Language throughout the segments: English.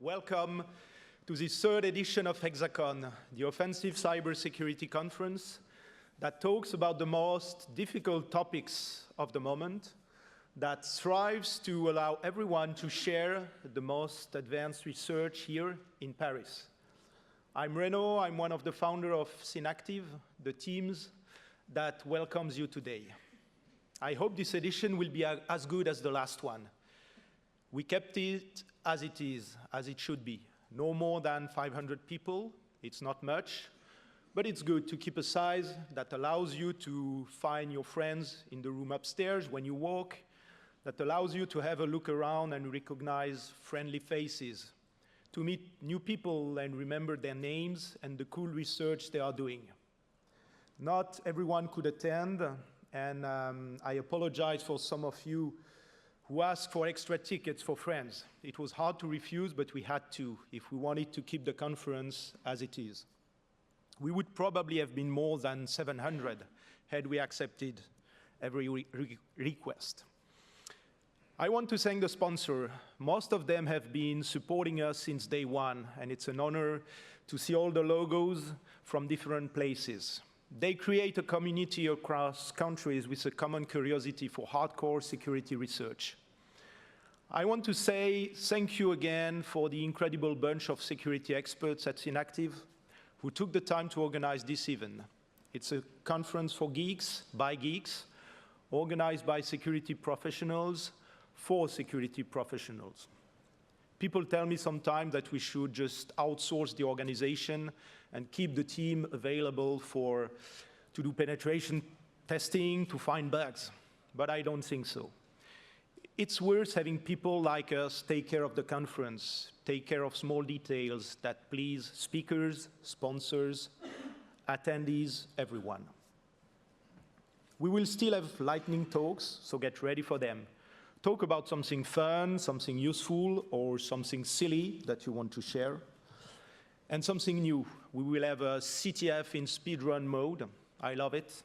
welcome to this third edition of HEXACON, the Offensive Cybersecurity Conference that talks about the most difficult topics of the moment, that strives to allow everyone to share the most advanced research here in Paris. I'm Renaud, I'm one of the founders of Synactive, the teams that welcomes you today. I hope this edition will be as good as the last one. We kept it as it is, as it should be. No more than 500 people, it's not much, but it's good to keep a size that allows you to find your friends in the room upstairs when you walk, that allows you to have a look around and recognize friendly faces, to meet new people and remember their names and the cool research they are doing. Not everyone could attend, and I apologize for some of you who asked for extra tickets for friends. It was hard to refuse, but we had to if we wanted to keep the conference as it is. We would probably have been more than 700 had we accepted every request. I want to thank the sponsor. Most of them have been supporting us since day one, and it's an honor to see all the logos from different places. They create a community across countries with a common curiosity for hardcore security research. I want to say thank you again for the incredible bunch of security experts at Synactive who took the time to organize this event. It's a conference for geeks, by geeks, organized by security professionals, for security professionals. People tell me sometimes that we should just outsource the organization and keep the team available to do penetration testing, to find bugs, but I don't think so. It's worth having people like us take care of the conference, take care of small details that please speakers, sponsors, attendees, everyone. We will still have lightning talks, so get ready for them. Talk about something fun, something useful, or something silly that you want to share. And something new. We will have a CTF in speedrun mode. I love it.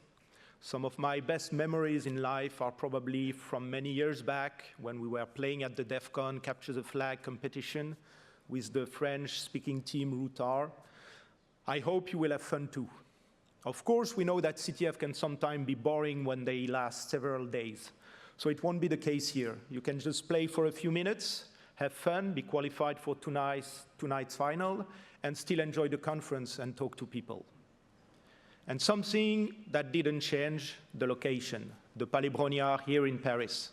Some of my best memories in life are probably from many years back when we were playing at the DEF CON Capture the Flag competition with the French-speaking team Routard. I hope you will have fun too. Of course, we know that CTF can sometimes be boring when they last several days. So it won't be the case here. You can just play for a few minutes, have fun, be qualified for tonight's final, and still enjoy the conference and talk to people. And something that didn't change, the location, the Palais Brongniart here in Paris.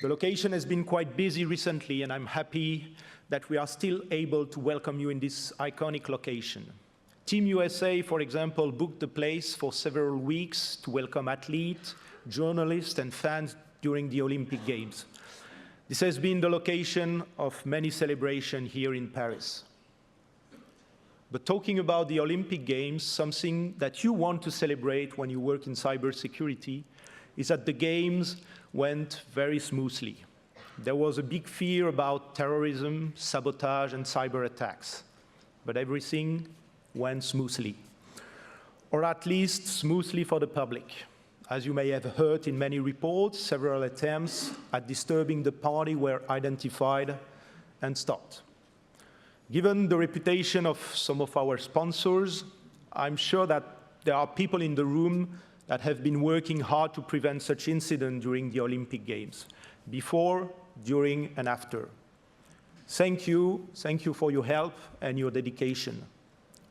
The location has been quite busy recently, and I'm happy that we are still able to welcome you in this iconic location. Team USA, for example, booked the place for several weeks to welcome athletes, journalists, and fans during the Olympic Games. This has been the location of many celebrations here in Paris. But talking about the Olympic Games, something that you want to celebrate when you work in cybersecurity is that the Games went very smoothly. There was a big fear about terrorism, sabotage, and cyber attacks, but everything went smoothly, or at least smoothly for the public. As you may have heard in many reports, several attempts at disturbing the party were identified and stopped. Given the reputation of some of our sponsors, I'm sure that there are people in the room that have been working hard to prevent such incidents during the Olympic Games, before, during, and after. Thank you for your help and your dedication.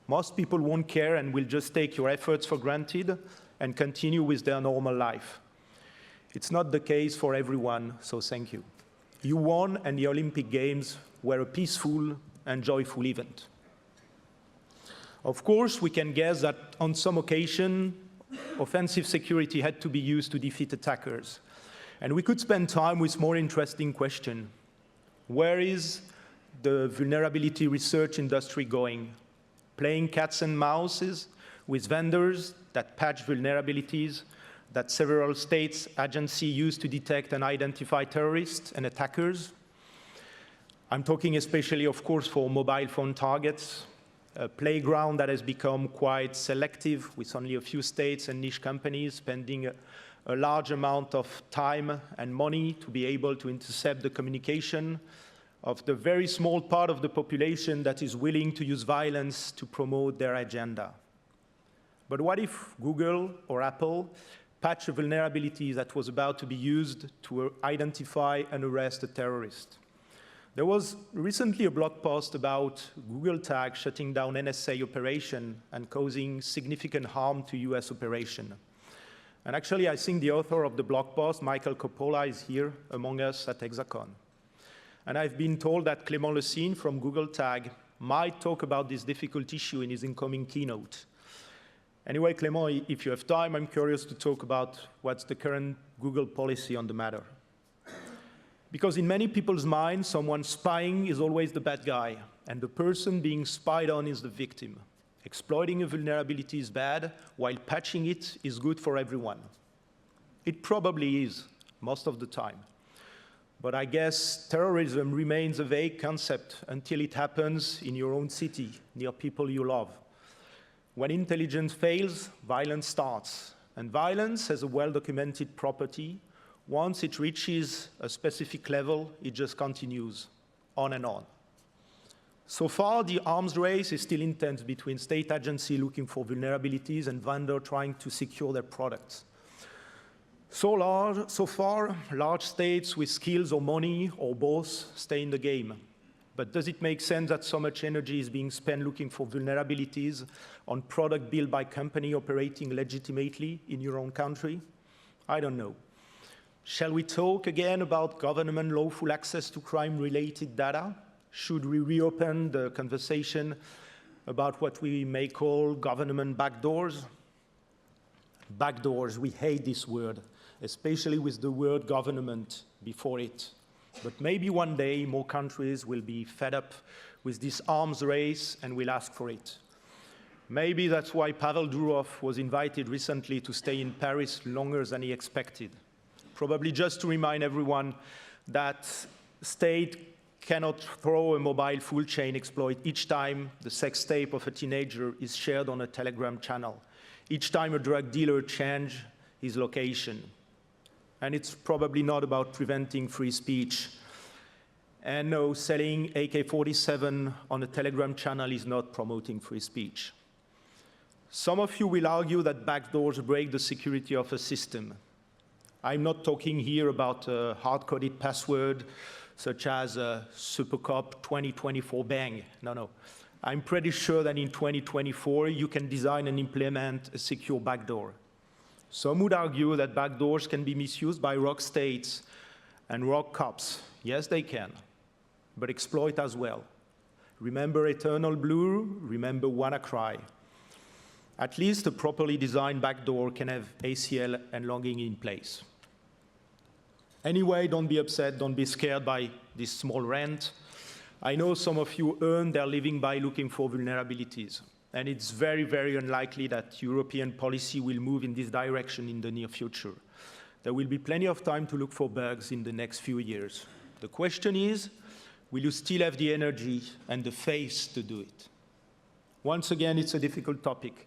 Most people won't care and will just take your efforts for granted and continue with their normal life. It's not the case for everyone, so thank you. You won, and the Olympic Games were a peaceful and joyful event. Of course, we can guess that on some occasion, offensive security had to be used to defeat attackers. And we could spend time with more interesting questions. Where is the vulnerability research industry going? Playing cats and mouses with vendors that patch vulnerabilities that several states' agencies use to detect and identify terrorists and attackers? I'm talking especially, of course, for mobile phone targets, a playground that has become quite selective with only a few states and niche companies spending a large amount of time and money to be able to intercept the communication of the very small part of the population that is willing to use violence to promote their agenda. But what if Google or Apple patched a vulnerability that was about to be used to identify and arrest a terrorist? There was recently a blog post about Google Tag shutting down NSA operation and causing significant harm to US operation. And actually, I think the author of the blog post, Michael Coppola, is here among us at HEXACON. And I've been told that Clément Lessine from Google Tag might talk about this difficult issue in his incoming keynote. Anyway, Clément, if you have time, I'm curious to talk about what's the current Google policy on the matter. Because in many people's minds, someone spying is always the bad guy, and the person being spied on is the victim. Exploiting a vulnerability is bad, while patching it is good for everyone. It probably is, most of the time. But I guess terrorism remains a vague concept until it happens in your own city, near people you love. When intelligence fails, violence starts. And violence has a well-documented property. Once it reaches a specific level, it just continues on and on. So far, the arms race is still intense between state agencies looking for vulnerabilities and vendors trying to secure their products. So far, large states with skills or money or both stay in the game. But does it make sense that so much energy is being spent looking for vulnerabilities on product built by company operating legitimately in your own country? I don't know. Shall we talk again about government lawful access to crime-related data? Should we reopen the conversation about what we may call government backdoors? Backdoors, we hate this word, especially with the word government before it. But maybe one day more countries will be fed up with this arms race and will ask for it. Maybe that's why Pavel Durov was invited recently to stay in Paris longer than he expected. Probably just to remind everyone that state cannot throw a mobile full chain exploit each time the sex tape of a teenager is shared on a Telegram channel, each time a drug dealer changes his location. And it's probably not about preventing free speech. And no, selling AK-47 on a Telegram channel is not promoting free speech. Some of you will argue that backdoors break the security of a system. I'm not talking here about a hard-coded password such as Supercop 2024 bang. No. I'm pretty sure that in 2024, you can design and implement a secure backdoor. Some would argue that backdoors can be misused by rogue states and rogue cops. Yes, they can, but exploit as well. Remember Eternal Blue, remember WannaCry. At least a properly designed backdoor can have ACL and logging in place. Anyway, don't be upset, don't be scared by this small rant. I know some of you earn their living by looking for vulnerabilities, and it's very, very unlikely that European policy will move in this direction in the near future. There will be plenty of time to look for bugs in the next few years. The question is, will you still have the energy and the faith to do it? Once again, it's a difficult topic.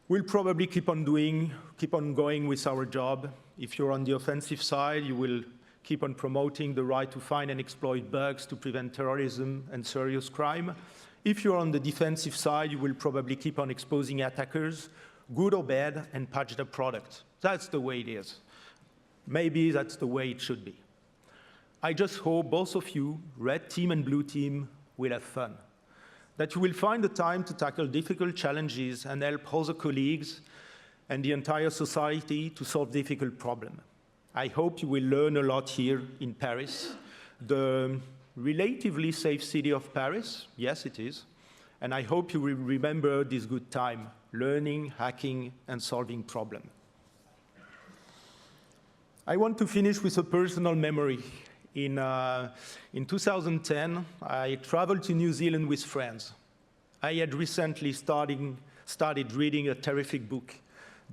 We'll probably keep on going with our job. If you're on the offensive side, you will keep on promoting the right to find and exploit bugs to prevent terrorism and serious crime. If you're on the defensive side, you will probably keep on exposing attackers, good or bad, and patch the product. That's the way it is. Maybe that's the way it should be. I just hope both of you, red team and blue team, will have fun, that you will find the time to tackle difficult challenges and help other colleagues and the entire society to solve difficult problems. I hope you will learn a lot here in Paris, the relatively safe city of Paris. Yes, it is. And I hope you will remember this good time, learning, hacking, and solving problems. I want to finish with a personal memory. In 2010, I traveled to New Zealand with friends. I had recently started reading a terrific book,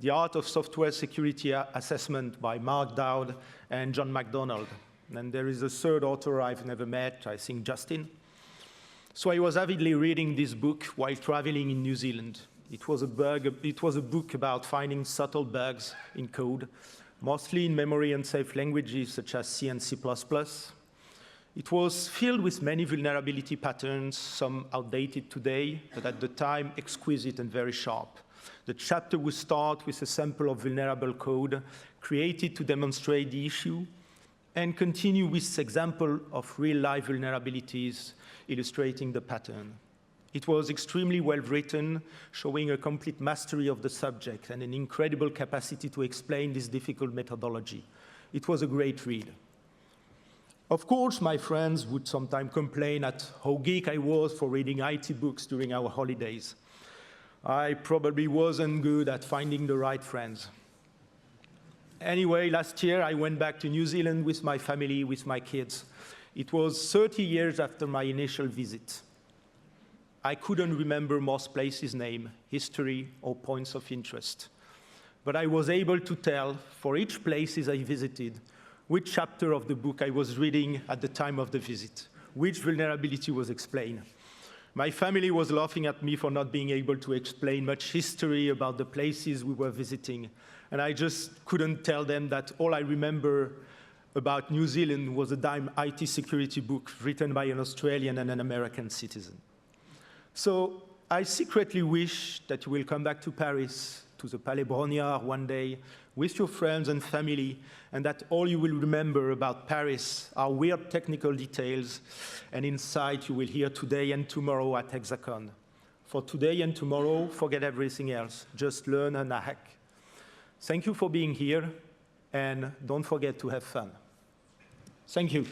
The Art of Software Security Assessment by Mark Dowd and John McDonald. And there is a third author I've never met, I think Justin. So I was avidly reading this book while traveling in New Zealand. It was a book about finding subtle bugs in code, mostly in memory and safe languages such as C and C++. It was filled with many vulnerability patterns, some outdated today, but at the time exquisite and very sharp. The chapter would start with a sample of vulnerable code created to demonstrate the issue and continue with example of real-life vulnerabilities illustrating the pattern. It was extremely well written, showing a complete mastery of the subject and an incredible capacity to explain this difficult methodology. It was a great read. Of course, my friends would sometimes complain at how geek I was for reading IT books during our holidays. I probably wasn't good at finding the right friends. Anyway, last year I went back to New Zealand with my family, with my kids. It was 30 years after my initial visit. I couldn't remember most places' name, history, or points of interest. But I was able to tell, for each places I visited, which chapter of the book I was reading at the time of the visit, which vulnerability was explained. My family was laughing at me for not being able to explain much history about the places we were visiting, and I just couldn't tell them that all I remember about New Zealand was a dime IT security book written by an Australian and an American citizen. So I secretly wish that you will come back to Paris, to the Palais Brongniart one day, with your friends and family, and that all you will remember about Paris are weird technical details and insight you will hear today and tomorrow at HEXACON. For today and tomorrow, forget everything else. Just learn and hack. Thank you for being here, and don't forget to have fun. Thank you.